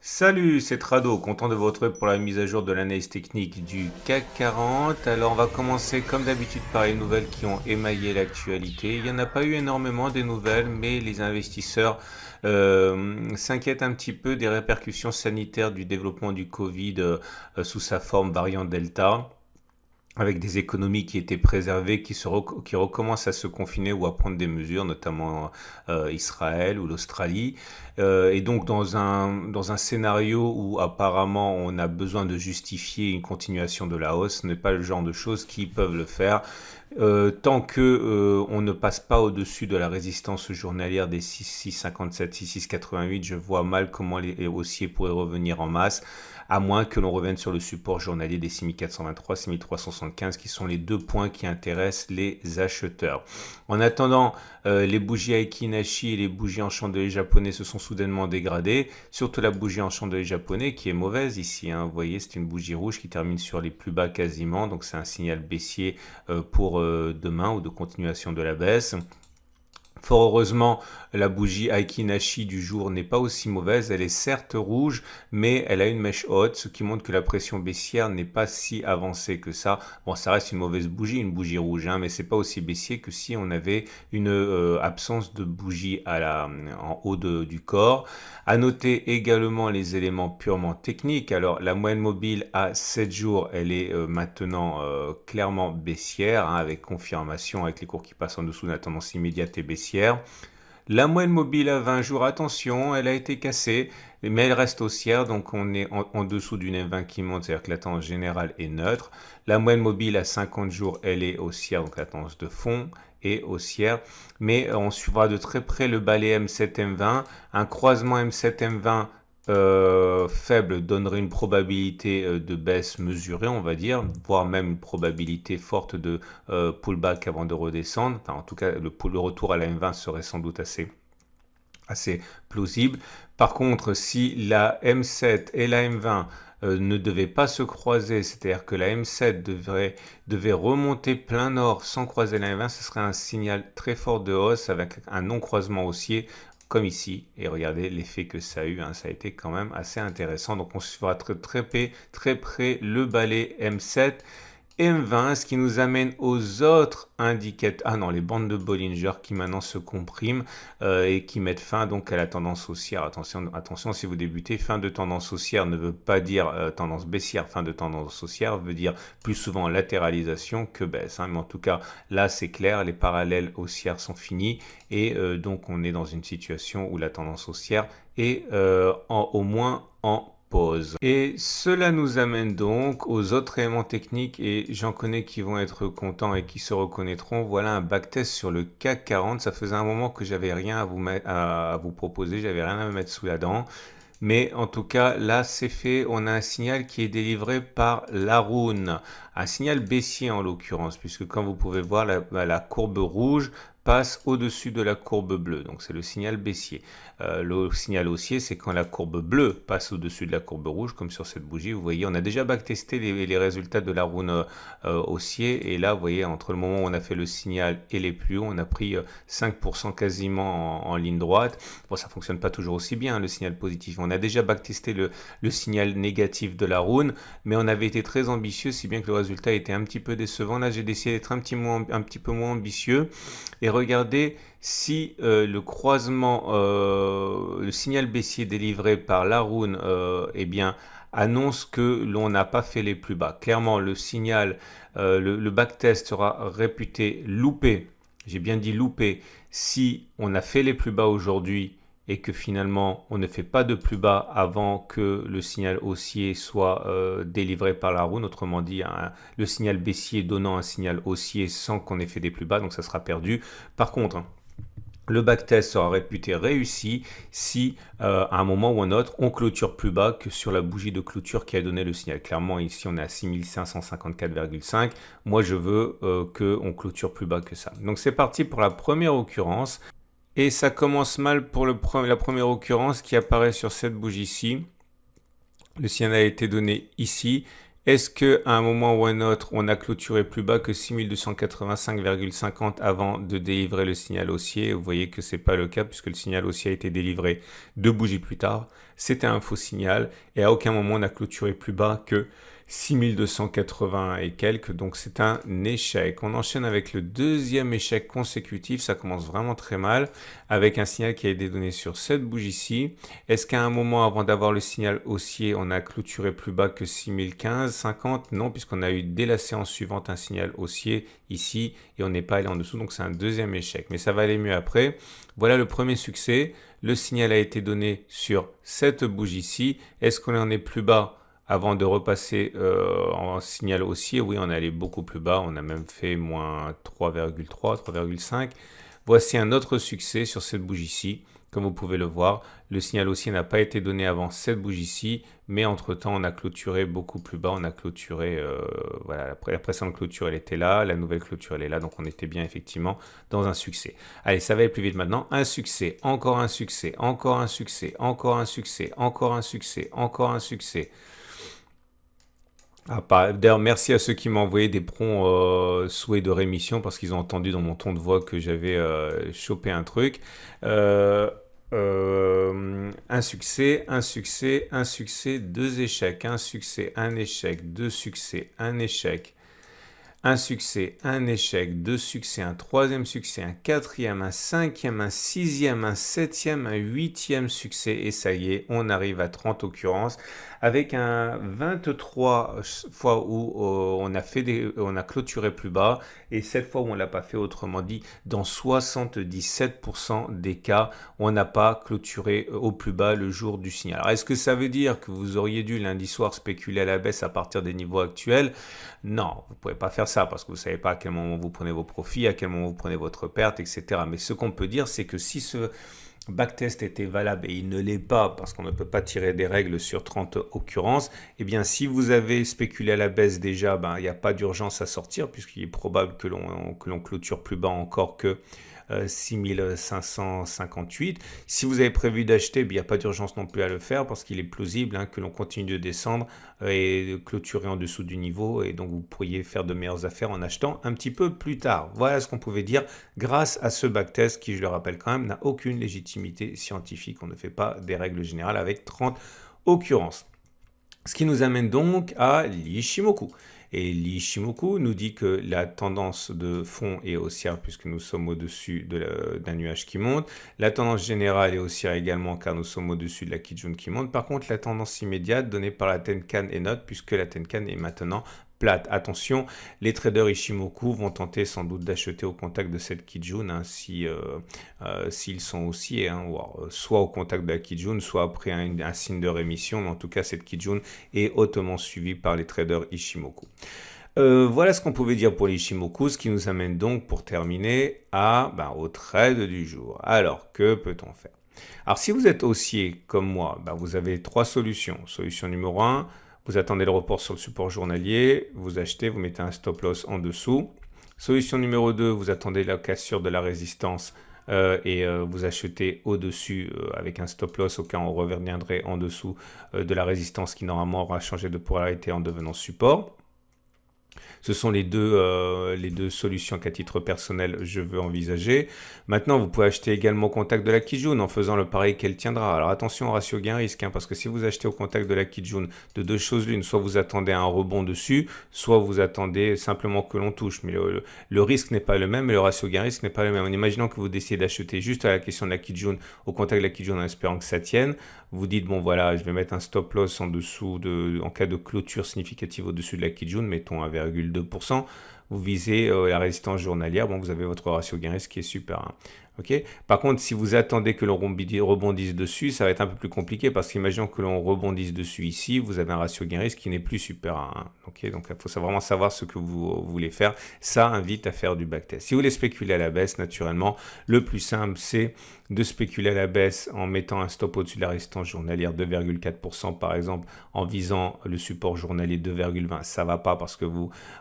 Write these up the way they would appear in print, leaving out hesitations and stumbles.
Salut, c'est Trado, content de vous retrouver pour la mise à jour de l'analyse technique du CAC 40. Alors on va commencer comme d'habitude par les nouvelles qui ont émaillé l'actualité. Il n'y en a pas eu énormément des nouvelles, mais les investisseurs s'inquiètent un petit peu des répercussions sanitaires du développement du Covid sous sa forme variant Delta, avec des économies qui étaient préservées, qui recommencent à se confiner ou à prendre des mesures, notamment Israël ou l'Australie. Et donc dans un scénario où apparemment on a besoin de justifier une continuation de la hausse, ce n'est pas le genre de choses qui peuvent le faire. Tant que on ne passe pas au-dessus de la résistance journalière des 6,57, 6,688, je vois mal comment les haussiers pourraient revenir en masse, à moins que l'on revienne sur le support journalier des 6,423, 6,375, qui sont les deux points qui intéressent les acheteurs. En attendant, les bougies Aiki Nashi et les bougies en chandelier japonais se sont soudainement dégradées, surtout la bougie en chandelier japonais qui est mauvaise ici, hein. Vous voyez, c'est une bougie rouge qui termine sur les plus bas quasiment, donc c'est un signal baissier pour demain ou de continuation de la baisse. Fort heureusement, la bougie Aiki Nashi du jour n'est pas aussi mauvaise. Elle est certes rouge, mais elle a une mèche haute, ce qui montre que la pression baissière n'est pas si avancée que ça. Bon, ça reste une mauvaise bougie, une bougie rouge, hein, mais c'est pas aussi baissier que si on avait une absence de bougie en haut du corps. À noter également les éléments purement techniques. Alors, la moyenne mobile à 7 jours, elle est maintenant clairement baissière, hein, avec confirmation, avec les cours qui passent en dessous de la tendance immédiate et baissière. La moyenne mobile à 20 jours, attention, elle a été cassée, mais elle reste haussière, donc on est en dessous d'une M20 qui monte, c'est-à-dire que la tendance générale est neutre. La moyenne mobile à 50 jours, elle est haussière, donc la tendance de fond est haussière, mais on suivra de très près le balai M7-M20, un croisement M7-M20 faible donnerait une probabilité de baisse mesurée, on va dire, voire même une probabilité forte de pullback avant de redescendre. Enfin, en tout cas, le retour à la M20 serait sans doute assez plausible. Par contre, si la M7 et la M20 ne devaient pas se croiser, c'est-à-dire que la M7 devait remonter plein nord sans croiser la M20, ce serait un signal très fort de hausse avec un non-croisement haussier comme ici. Et regardez l'effet que ça a eu, hein, ça a été quand même assez intéressant. Donc on suivra très près le balai M7. M20, ce qui nous amène aux autres indicateurs. Ah non, les bandes de Bollinger qui maintenant se compriment et qui mettent fin donc à la tendance haussière. Attention, si vous débutez, fin de tendance haussière ne veut pas dire tendance baissière. Fin de tendance haussière veut dire plus souvent latéralisation que baisse, hein. Mais en tout cas, là c'est clair, les parallèles haussières sont finis et donc on est dans une situation où la tendance haussière est au moins en pause. Et cela nous amène donc aux autres éléments techniques et j'en connais qui vont être contents et qui se reconnaîtront. Voilà un backtest sur le CAC 40. Ça faisait un moment que j'avais rien à vous proposer, j'avais rien à me mettre sous la dent. Mais en tout cas, là, c'est fait. On a un signal qui est délivré par l'Haroun. Un signal baissier en l'occurrence, puisque comme vous pouvez le voir, la courbe rouge passe au-dessus de la courbe bleue. Donc c'est le signal baissier. Le signal haussier, c'est quand la courbe bleue passe au-dessus de la courbe rouge, comme sur cette bougie. Vous voyez, on a déjà backtesté les résultats de l'Haroun haussier. Et là, vous voyez, entre le moment où on a fait le signal et les plus hauts, on a pris 5% quasiment en ligne droite. Bon, ça fonctionne pas toujours aussi bien, le signal positif. On a déjà backtesté le signal négatif de l'Haroun, mais on avait été très ambitieux, si bien que le résultat était un petit peu décevant. Là, j'ai décidé d'être un petit peu moins ambitieux. Et regardez si le croisement, le signal baissier délivré par l'Haroun, eh bien, annonce que l'on n'a pas fait les plus bas. Clairement, le signal, le backtest sera réputé loupé. J'ai bien dit loupé. Si on a fait les plus bas aujourd'hui et que finalement on ne fait pas de plus bas avant que le signal haussier soit délivré par la roue, autrement dit le signal baissier donnant un signal haussier sans qu'on ait fait des plus bas, donc ça sera perdu. Par contre, le backtest sera réputé réussi si à un moment ou un autre on clôture plus bas que sur la bougie de clôture qui a donné le signal. Clairement ici on est à 6554,5. Moi je veux qu'on clôture plus bas que ça. Donc c'est parti pour la première occurrence. Et ça commence mal pour la première occurrence qui apparaît sur cette bougie-ci. Le signal a été donné ici Est-ce qu'à un moment ou un autre, on a clôturé plus bas que 6285,50 avant de délivrer le signal haussier? Vous voyez que ce n'est pas le cas puisque le signal haussier a été délivré 2 bougies plus tard. C'était un faux signal et à aucun moment on a clôturé plus bas que 6280 et quelques, donc c'est un échec. On enchaîne avec le deuxième échec consécutif, ça commence vraiment très mal, avec un signal qui a été donné sur cette bougie-ci. Est-ce qu'à un moment avant d'avoir le signal haussier, on a clôturé plus bas que 6015,50? Non, puisqu'on a eu dès la séance suivante un signal haussier ici et on n'est pas allé en dessous, donc c'est un deuxième échec. Mais ça va aller mieux après. Voilà le premier succès. Le signal a été donné sur cette bougie-ci. Est-ce qu'on en est plus bas avant de repasser en signal haussier? Oui, on est allé beaucoup plus bas. On a même fait moins 3,3, 3,5. Voici un autre succès sur cette bougie-ci. Comme vous pouvez le voir, le signal haussier n'a pas été donné avant cette bougie-ci, mais entre-temps, on a clôturé beaucoup plus bas. On a clôturé, voilà, la précédente clôture, elle était là, la nouvelle clôture, elle est là, donc on était bien effectivement dans un succès. Allez, ça va aller plus vite maintenant. Un succès, encore un succès, encore un succès, encore un succès, encore un succès, encore un succès. D'ailleurs, merci à ceux qui m'ont envoyé des prompts souhaits de rémission parce qu'ils ont entendu dans mon ton de voix que j'avais chopé un truc. Un succès, un succès, un succès, deux échecs, un succès, un échec, deux succès, un échec, un succès, un échec, deux succès, un troisième succès, un quatrième, un cinquième, un sixième, un septième, un huitième succès. Et ça y est, on arrive à 30 occurrences avec un 23 fois où on a clôturé plus bas et 7 fois où on ne l'a pas fait. Autrement dit, dans 77% des cas, on n'a pas clôturé au plus bas le jour du signal. Alors, est-ce que ça veut dire que vous auriez dû lundi soir spéculer à la baisse à partir des niveaux actuels? Non, vous ne pouvez pas faire ça parce que vous ne savez pas à quel moment vous prenez vos profits, à quel moment vous prenez votre perte, etc. Mais ce qu'on peut dire, c'est que si ce backtest était valable et il ne l'est pas parce qu'on ne peut pas tirer des règles sur 30 occurrences, eh bien si vous avez spéculé à la baisse déjà, il n'y a pas d'urgence à sortir puisqu'il est probable que l'on clôture plus bas encore que 6558. Si vous avez prévu d'acheter, il n'y a pas d'urgence non plus à le faire parce qu'il est plausible que l'on continue de descendre et de clôturer en dessous du niveau et donc vous pourriez faire de meilleures affaires en achetant un petit peu plus tard. Voilà ce qu'on pouvait dire grâce à ce backtest qui, je le rappelle quand même, n'a aucune légitimité scientifique. On ne fait pas des règles générales avec 30 occurrences. Ce qui nous amène donc à l'Ishimoku. Et l'Ishimoku nous dit que la tendance de fond est haussière puisque nous sommes au-dessus d'un nuage qui monte. La tendance générale est haussière également car nous sommes au-dessus de la Kijun qui monte. Par contre, la tendance immédiate donnée par la Tenkan est neutre puisque la Tenkan est maintenant plate. Attention, les traders Ishimoku vont tenter sans doute d'acheter au contact de cette Kijun s'ils sont haussiers, soit au contact de la Kijun, soit après un signe de rémission. Mais en tout cas, cette Kijun est hautement suivie par les traders Ishimoku. Voilà ce qu'on pouvait dire pour l'Ishimoku, ce qui nous amène donc pour terminer au trade du jour. Alors, que peut-on faire? Alors, si vous êtes haussier comme moi, vous avez trois solutions. Solution numéro 1, vous attendez le report sur le support journalier, vous achetez, vous mettez un stop loss en dessous. Solution numéro 2, vous attendez la cassure de la résistance et vous achetez au-dessus avec un stop loss au cas où on reviendrait en dessous de la résistance qui normalement aura changé de polarité en devenant support. Ce sont les deux solutions qu'à titre personnel, je veux envisager. Maintenant, vous pouvez acheter également au contact de la Kijun en faisant le pari qu'elle tiendra. Alors attention au ratio gain-risque, parce que si vous achetez au contact de la Kijun, de deux choses l'une, soit vous attendez un rebond dessus, soit vous attendez simplement que l'on touche. Mais le risque n'est pas le même et le ratio gain-risque n'est pas le même. En imaginant que vous décidez d'acheter juste à la question de la Kijun, au contact de la Kijun en espérant que ça tienne, vous dites, bon voilà, je vais mettre un stop loss en dessous, en cas de clôture significative au-dessus de la Kijun, mettons 1,2%, vous visez la résistance journalière, vous avez votre ratio gain-risque qui est super. Okay. Par contre, si vous attendez que l'on rebondisse dessus, ça va être un peu plus compliqué parce qu'imaginons que l'on rebondisse dessus ici, vous avez un ratio gain-risque qui n'est plus super à 1. Okay. Donc, il faut vraiment savoir ce que vous voulez faire. Ça invite à faire du backtest. Si vous voulez spéculer à la baisse, naturellement, le plus simple, c'est de spéculer à la baisse en mettant un stop au-dessus de la résistance journalière 2,4% par exemple, en visant le support journalier 2,20. Ça ne va pas parce que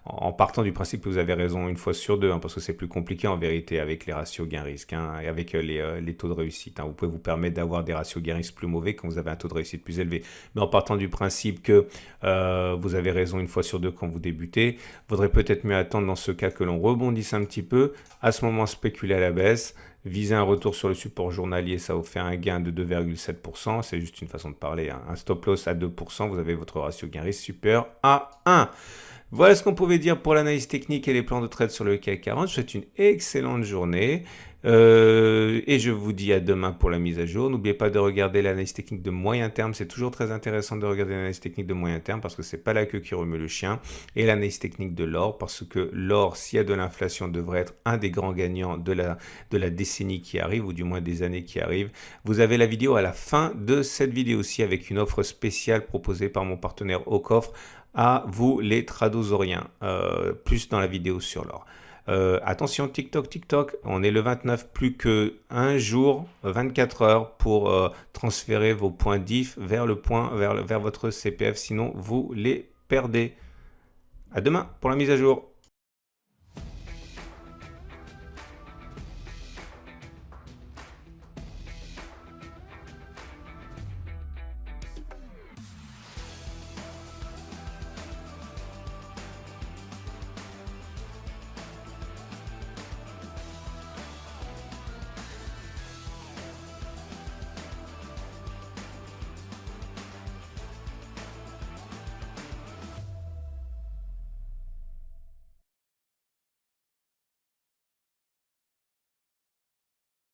en partant du principe que vous avez raison une fois sur deux, parce que c'est plus compliqué en vérité avec les ratios gain-risque. hein, avec les taux de réussite. Hein. Vous pouvez vous permettre d'avoir des ratios gain risque plus mauvais quand vous avez un taux de réussite plus élevé. Mais en partant du principe que vous avez raison une fois sur deux quand vous débutez, vaudrait peut-être mieux attendre dans ce cas que l'on rebondisse un petit peu, à ce moment spéculer à la baisse, viser un retour sur le support journalier, ça vous fait un gain de 2,7%, c'est juste une façon de parler, hein. Un stop loss à 2%, vous avez votre ratio gain risque supérieur à 1. Voilà ce qu'on pouvait dire pour l'analyse technique et les plans de trade sur le CAC 40. Je vous souhaite une excellente journée et je vous dis à demain pour la mise à jour. N'oubliez pas de regarder l'analyse technique de moyen terme. C'est toujours très intéressant de regarder l'analyse technique de moyen terme parce que c'est pas la queue qui remue le chien. Et l'analyse technique de l'or parce que l'or, s'il y a de l'inflation, devrait être un des grands gagnants de la décennie qui arrive ou du moins des années qui arrivent. Vous avez la vidéo à la fin de cette vidéo-ci avec une offre spéciale proposée par mon partenaire au coffre. À vous les tradosoriens, plus dans la vidéo sur l'or. Attention, TikTok, on est le 29, plus que un jour, 24 heures pour transférer vos points DIF vers votre CPF, sinon vous les perdez. À demain pour la mise à jour.